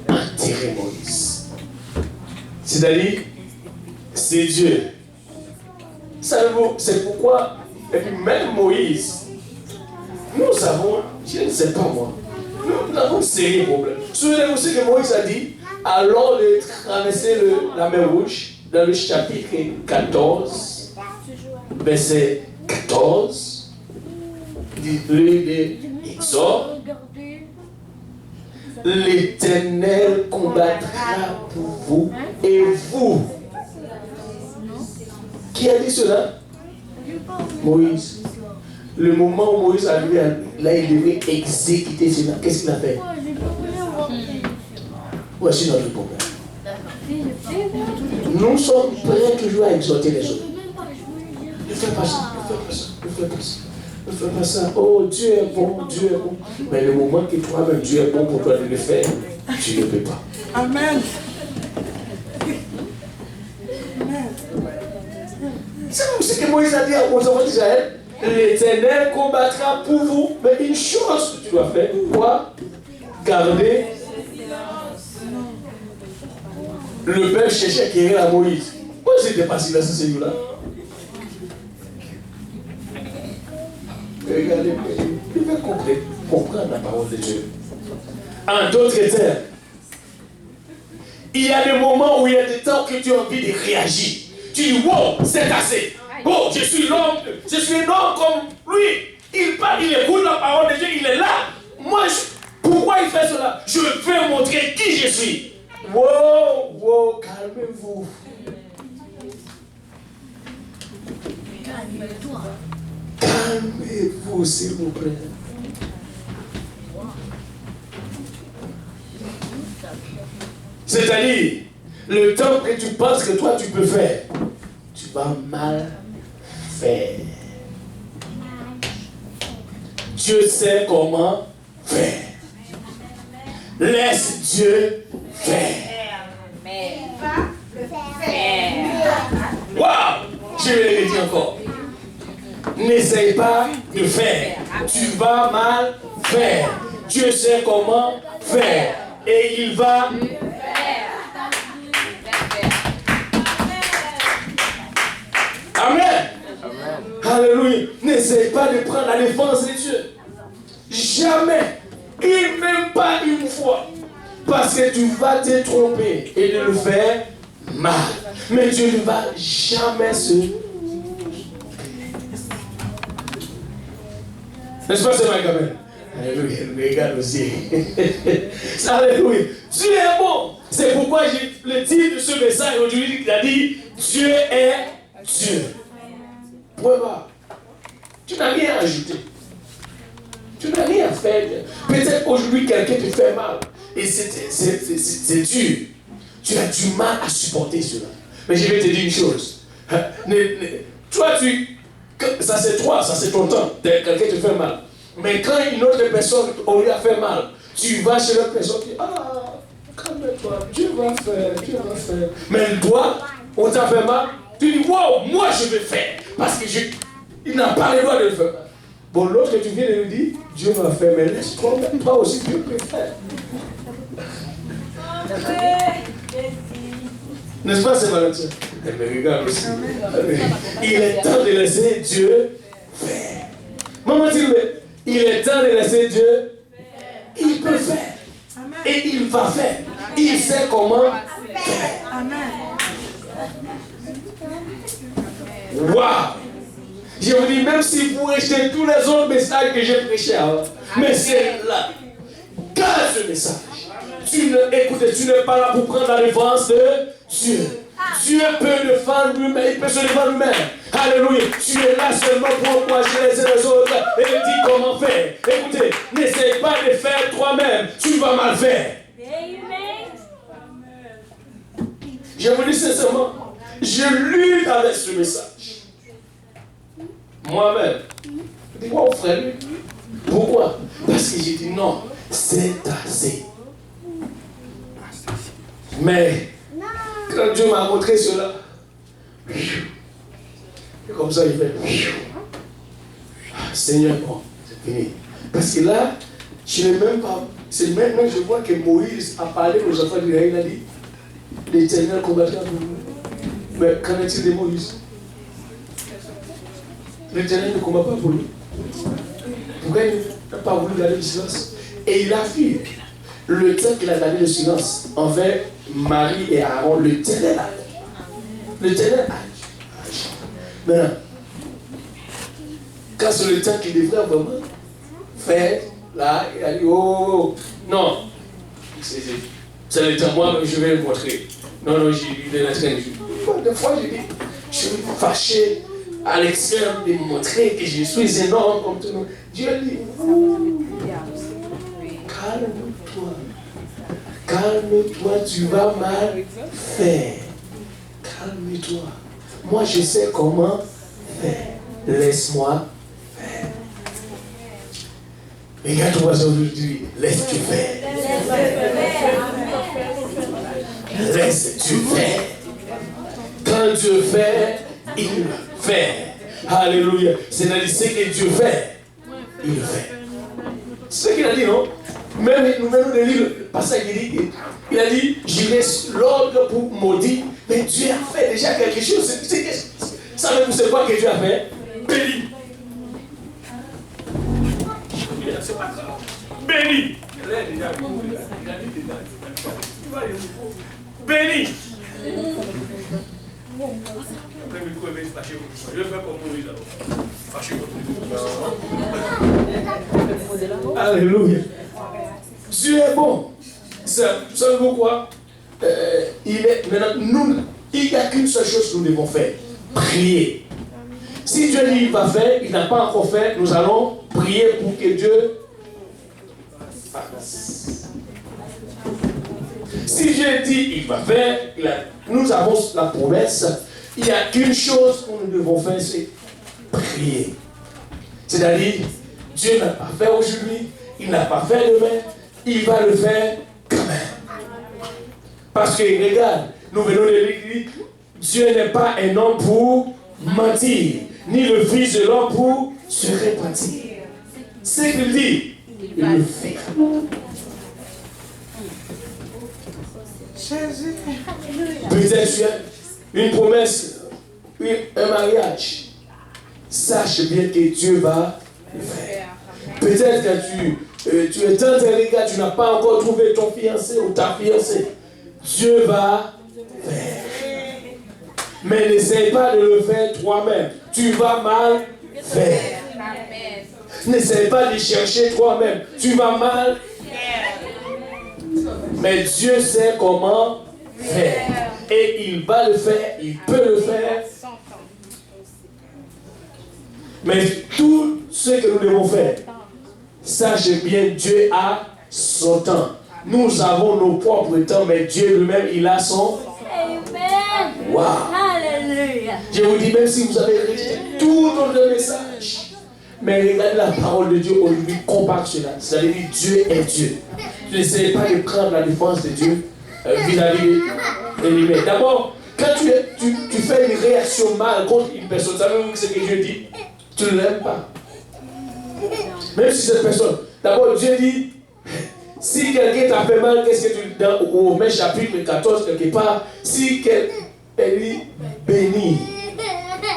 enterré Moïse. C'est-à-dire, c'est Dieu. Savez-vous, c'est pourquoi, et puis même Moïse, nous savons, je ne sais pas moi, nous avons un sérieux problème. Souvenez-vous ce que Moïse a dit, alors de traverser la mer Rouge, dans le chapitre 14, verset 14, l'Exode, l'Éternel combattra pour vous et vous. Qui a dit cela? Moïse. Le moment où Moïse est arrivé, là il devait exécuter cela. Qu'est-ce qu'il a fait? Voici notre problème. Nous sommes prêts toujours à exhorter les autres. Ne fais pas ça, ne fais pas ça, ne fais pas ça. Ne fais pas ça. Oh, Dieu est bon, Dieu est bon. Mais le moment que toi-même Dieu est bon pour toi de le faire, tu ne peux pas. Amen. C'est ce que Moïse a dit aux enfants d'Israël. L'Éternel combattra pour vous. Mais une chose que tu dois faire, quoi? Garder. Le peuple cherchait à quérir à Moïse. Pourquoi c'était pas si dans ce Seigneur-là? Regardez, il va comprendre la parole de Dieu. En d'autres termes, il y a des moments où il y a des temps que tu as envie de réagir. Tu dis, wow, c'est assez. Oh, je suis l'homme, je suis un homme comme lui. Il parle, il écoute la parole de Dieu, il est là. Moi, pourquoi il fait cela? Je veux montrer qui je suis. Wow, wow, calmez-vous. Calmez-vous, s'il vous plaît. C'est-à-dire, le temps que tu penses que toi tu peux faire, tu vas mal faire. Dieu sait comment faire. faire. Laisse Dieu faire. Waouh! Je vais le dire encore. N'essaye pas de faire. Tu vas mal faire. Dieu sait comment faire. Et il va Amen. Alléluia. N'essaye pas de prendre la défense de Dieu. Jamais. Et même pas une fois. Parce que tu vas te tromper et de le faire mal. Mais Dieu ne va jamais se... N'est-ce pas, c'est ma gamelle? Alléluia. Regarde aussi. Alléluia. Dieu est bon. C'est pourquoi le titre de ce message aujourd'hui, il a dit Dieu est Dieu. Point barre. Tu n'as rien à ajouter. Tu n'as rien à faire. Peut-être aujourd'hui quelqu'un te fait mal. Et c'est dur. Tu as du mal à supporter cela. Mais je vais te dire une chose. Toi, ça c'est toi, ça c'est ton temps. Quelqu'un te fait mal. Mais quand une autre personne, on lui a fait mal, tu vas chez l'autre personne et tu dis, ah, calme-toi, Dieu va faire. Mais toi, on t'a fait mal, tu dis, wow, moi je vais faire. Parce que il n'a pas le droit de le faire. Bon, l'autre que tu viens de lui dire, Dieu va faire, mais laisse-toi, toi aussi Dieu peut faire. N'est-ce pas, c'est Valentin? Mais regarde aussi. Il est temps de laisser Dieu faire. Maman, dis-le, il est temps de laisser Dieu. Il peut faire. Et il va faire. Il sait comment faire. Waouh! Je vous dis, même si vous rejetez tous les autres messages que j'ai prêchés avant, mais c'est là. Garde ce message. Écoutez, tu n'es pas là pour prendre la défense de Dieu. Dieu peut le faire lui-même, il peut se défendre lui-même. Alléluia. Tu es là seulement pour encourager les uns les autres et dire comment faire. Écoutez, n'essaye pas de faire toi-même. Tu vas mal faire. Je vous dis sincèrement, je lutte avec ce message. Moi-même. Je dis, wow, frère, pourquoi? Parce que j'ai dit non, c'est assez. Mais quand Dieu m'a montré cela, et comme ça il fait, Seigneur, bon, c'est fini. Parce que là, je n'ai même pas. C'est maintenant que je vois que Moïse a parlé aux enfants d'Israël, il a dit, l'Éternel combattra pour nous. Mais qu'en est-il de Moïse? L'Éternel ne combat pas pour lui. Pourquoi il n'a pas voulu garder le silence? Et il a vu le temps qu'il a gardé le silence envers Marie et Aaron, le Ténèbre. Le Ténèbre. Maintenant, quand c'est le temps qu'il devrait vraiment faire, là, il a dit, oh, non, c'est le temps, moi, je vais le montrer. Non, il est en train de... Des fois, je dis, je suis fâché à l'extrême de montrer que je suis énorme comme tout le monde. Dieu dit, calme-toi. Calme-toi, tu vas mal faire. Calme-toi. Moi, je sais comment faire. Laisse-moi faire. Regarde-toi aujourd'hui, laisse-tu faire. Laisse-tu faire. Quand Dieu fait, il fait. Alléluia. C'est-à-dire, ce que Dieu fait, il fait. C'est ce qu'il a dit, non? Même nous des livres, parce qu'il a dit, je laisse l'ordre pour maudire, mais Dieu a fait déjà quelque chose. Savez-vous c'est quoi que Dieu a fait? Béni. C'est pas grave. Béni. Béni. Je vais faire comme Moïse alors. Fâché contre. Alléluia. Dieu est bon. Savez-vous quoi? Maintenant, il n'y a qu'une seule chose que nous devons faire. Prier. Si Dieu dit qu'il va faire, il n'a pas encore fait, nous allons prier pour que Dieu fasse. Si Dieu dit qu'il va faire, nous avons la promesse, il n'y a qu'une chose que nous devons faire, c'est prier. C'est-à-dire, Dieu n'a pas fait aujourd'hui, il n'a pas fait demain, il va le faire quand même. Parce que, regarde, nous venons de l'église, Dieu n'est pas un homme pour mentir, ni le fils de l'homme pour se repentir. Ce qu'il dit, il le fait. Peut-être tu as une promesse, un mariage. Sache bien que Dieu va le faire. Peut-être que tu es dans tes regards, tu n'as pas encore trouvé ton fiancé ou ta fiancée. Dieu va faire. Mais n'essaye pas de le faire toi-même. Tu vas mal faire. N'essaye pas de chercher toi-même. Tu vas mal faire. Mais Dieu sait comment faire. Et il va le faire, il peut le faire. Mais tout ce que nous devons faire, sachez bien, Dieu a son temps. Nous avons nos propres temps, mais Dieu lui-même, il a son. Amen. Wow. Alléluia. Je vous dis, même si vous avez rejeté tout notre message, mais regardez la parole de Dieu aujourd'hui, compare cela. C'est-à-dire que Dieu est Dieu. N'essayez pas de prendre la défense de Dieu vis-à-vis de lui-même. D'abord, quand tu fais une réaction mal contre une personne, savez-vous ce que Dieu dit? Tu ne l'aimes pas. Même si cette personne, d'abord Dieu dit, si quelqu'un t'a fait mal, qu'est-ce que tu dis dans Romains chapitre 14, quelque part, si quelqu'un dit, bénis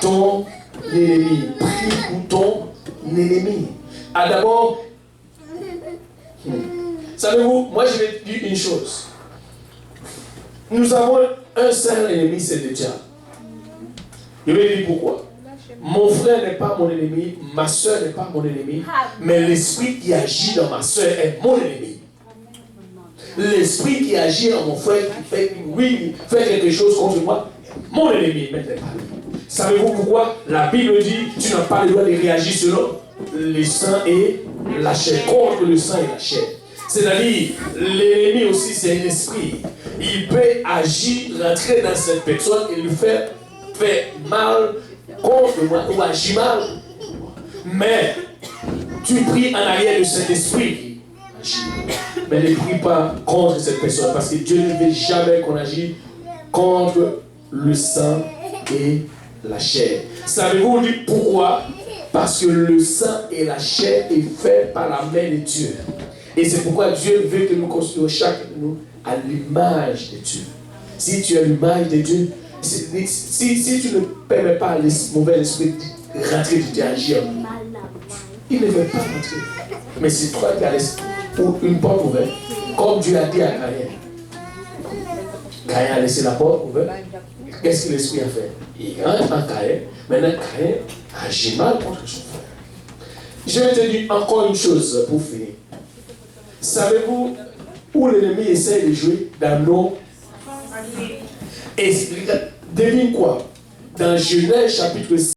ton ennemi, prie pour ton ennemi. Ah d'abord, savez-vous, moi je vais dire une chose. Nous avons un seul ennemi, c'est le diable. Je vais dire pourquoi. Mon frère n'est pas mon ennemi, ma soeur n'est pas mon ennemi, mais l'esprit qui agit dans ma soeur est mon ennemi. L'esprit qui agit dans mon frère, qui fait, oui, fait quelque chose contre moi, mon ennemi, mais n'est pas lui. Savez-vous pourquoi? La Bible dit, tu n'as pas le droit de réagir selon le sang et la chair, contre le sang et la chair. C'est-à-dire, l'ennemi aussi, c'est un esprit. Il peut agir, rentrer dans cette personne et lui faire mal contre moi ou agir mal. Mais tu pries en arrière de cet esprit qui agit. Mais ne prie pas contre cette personne parce que Dieu ne veut jamais qu'on agisse contre le sang et la chair. Savez-vous pourquoi? Parce que le sang et la chair est fait par la main de Dieu. Et c'est pourquoi Dieu veut que nous construisions chacun de nous à l'image de Dieu. Si tu as l'image de Dieu, si tu ne permets pas à mauvais esprit de rentrer, de t'agir, il ne veut pas rentrer. Mais si toi qui as une porte ouverte, comme Dieu a dit à Caïn, Caïn a laissé la porte ouverte, qu'est-ce que l'esprit a fait? Il rentre en Caïn, maintenant Caïn agit mal contre son frère. Je vais te dire encore une chose pour finir. Savez-vous où l'ennemi essaie de jouer dans nos... Et devine quoi? Dans Genèse chapitre 6,